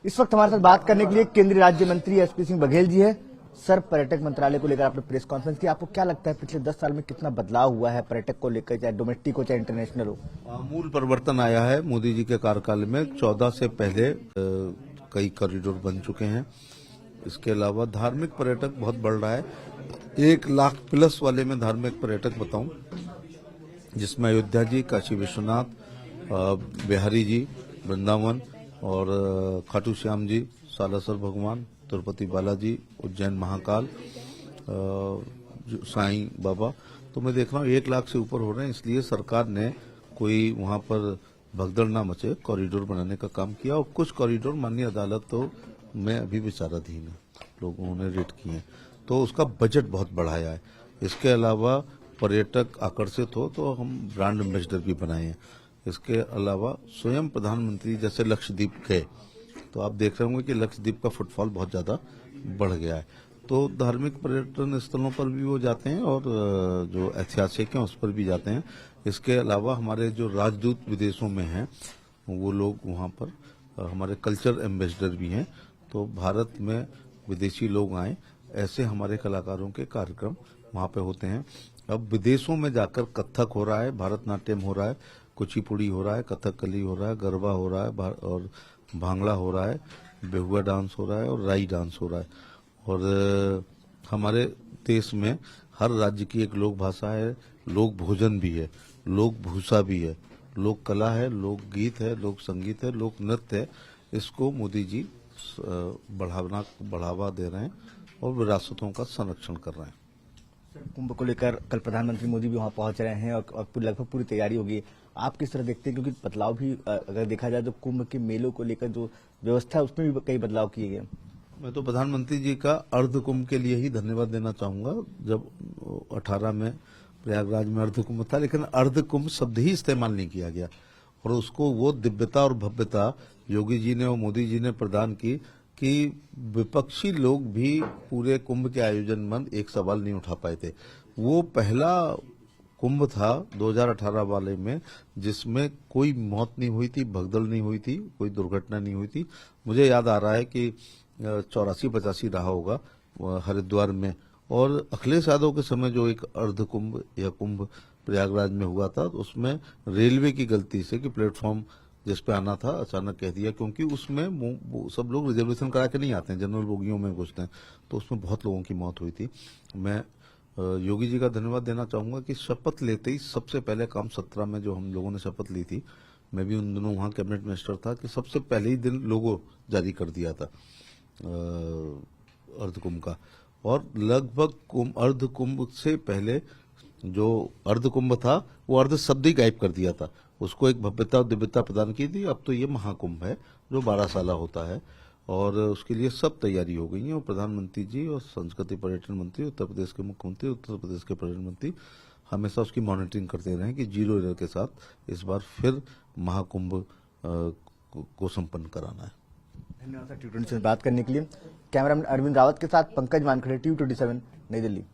इस वक्त हमारे साथ बात करने के लिए केंद्रीय राज्य मंत्री एसपी सिंह बघेल जी है। सर, पर्यटक मंत्रालय को लेकर आपने प्रेस कॉन्फ्रेंस की, आपको क्या लगता है पिछले 10 साल में कितना बदलाव हुआ है पर्यटक को लेकर, चाहे डोमेस्टिक हो चाहे इंटरनेशनल हो? आमूल परिवर्तन आया है मोदी जी के कार्यकाल में। 14 से पहले कई कॉरिडोर बन चुके हैं। इसके अलावा धार्मिक पर्यटक बहुत बढ़ रहा है। 1 लाख प्लस वाले में धार्मिक पर्यटक बताऊं, जिसमें अयोध्या जी, काशी विश्वनाथ, बिहारी जी, वृंदावन और खाटू श्याम जी, सालासर भगवान, तिरुपति बालाजी, उज्जैन महाकाल, साईं बाबा। तो मैं देख रहा हूँ 1 लाख से ऊपर हो रहे हैं। इसलिए सरकार ने कोई वहां पर भगदड़ ना मचे, कॉरिडोर बनाने का काम किया। और कुछ कॉरिडोर माननीय अदालत तो में अभी विचाराधीन है, लोगों ने रेट किए हैं, तो उसका बजट बहुत बढ़ाया है। इसके अलावा पर्यटक आकर्षित हो तो हम ब्रांड एम्बेसडर भी बनाए हैं। इसके अलावा स्वयं प्रधानमंत्री जैसे लक्षद्वीप गए तो आप देख रहे होंगे कि लक्षद्वीप का फुटफॉल बहुत ज्यादा बढ़ गया है। तो धार्मिक पर्यटन स्थलों पर भी वो जाते हैं और जो ऐतिहासिक हैं उस पर भी जाते हैं। इसके अलावा हमारे जो राजदूत विदेशों में हैं वो लोग वहाँ पर हमारे कल्चर एम्बेसडर भी हैं। तो भारत में विदेशी लोग आए, ऐसे हमारे कलाकारों के कार्यक्रम वहाँ पे होते हैं। अब विदेशों में जाकर कथक हो रहा है, भरतनाट्यम हो रहा है, कुचिपुड़ी हो रहा है, कथकली हो रहा है, गरबा हो रहा है और भांगड़ा हो रहा है, बेहुआ डांस हो रहा है और राई डांस हो रहा है। और हमारे देश में हर राज्य की एक लोक भाषा है, लोक भोजन भी है, लोक भूषा भी है, लोक कला है, लोक गीत है, लोक संगीत है, लोक नृत्य है। इसको मोदी जी बढ़ावा दे रहे हैं और विरासतों का संरक्षण कर रहे हैं। कुंभ को लेकर कल प्रधानमंत्री मोदी भी वहां पहुंच रहे हैं और लगभग पूरी तैयारी होगी। आप किस तरह देखते हैं, क्योंकि बदलाव भी अगर देखा जाए तो कुंभ के मेलों को लेकर जो व्यवस्था है उसमें भी कई बदलाव किए गए। मैं तो प्रधानमंत्री जी का अर्ध कुंभ के लिए ही धन्यवाद देना चाहूंगा। जब 18 में प्रयागराज में अर्ध कुंभ था, लेकिन अर्ध कुंभ शब्द ही इस्तेमाल नहीं किया गया और उसको वो दिव्यता और भव्यता योगी जी ने और मोदी जी ने प्रदान की कि विपक्षी लोग भी पूरे कुंभ के आयोजन में एक सवाल नहीं उठा पाए थे। वो पहला कुंभ था 2018 वाले में जिसमें कोई मौत नहीं हुई थी, भगदड़ नहीं हुई थी, कोई दुर्घटना नहीं हुई थी। मुझे याद आ रहा है कि 84-85 रहा होगा हरिद्वार में, और अखिलेश यादव के समय जो एक अर्ध कुंभ या कुंभ प्रयागराज में हुआ था, तो उसमें रेलवे की गलती से कि प्लेटफॉर्म जिस पे आना था अचानक कह दिया, क्योंकि उसमें सब लोग रिजर्वेशन करा के नहीं आते हैं, जनरल बोगियों में घुसते हैं, तो उसमें बहुत लोगों की मौत हुई थी। मैं योगी जी का धन्यवाद देना चाहूंगा कि शपथ लेते ही सबसे पहले काम 17 में जो हम लोगों ने शपथ ली थी, मैं भी उन दिनों वहां कैबिनेट मिनिस्टर था, कि सबसे पहले ही दिन लोगो जारी कर दिया था अर्ध कुंभ का। और लगभग अर्ध कुंभ से पहले जो अर्ध कुंभ था वो अर्ध शब्द ही गायब कर दिया था, उसको एक भव्यता और दिव्यता प्रदान की थी। अब तो ये महाकुंभ है जो 12 साला होता है और उसके लिए सब तैयारी हो गई है। और प्रधानमंत्री जी और संस्कृति पर्यटन मंत्री, उत्तर प्रदेश के मुख्यमंत्री, उत्तर प्रदेश के पर्यटन मंत्री हमेशा उसकी मॉनिटरिंग करते रहे कि जीरो एरर के साथ इस बार फिर महाकुंभ को संपन्न कराना है। धन्यवाद सर, T20 से बात करने के लिए। कैमरामैन अरविंद रावत के साथ पंकज मानखड़े, T27 नई दिल्ली।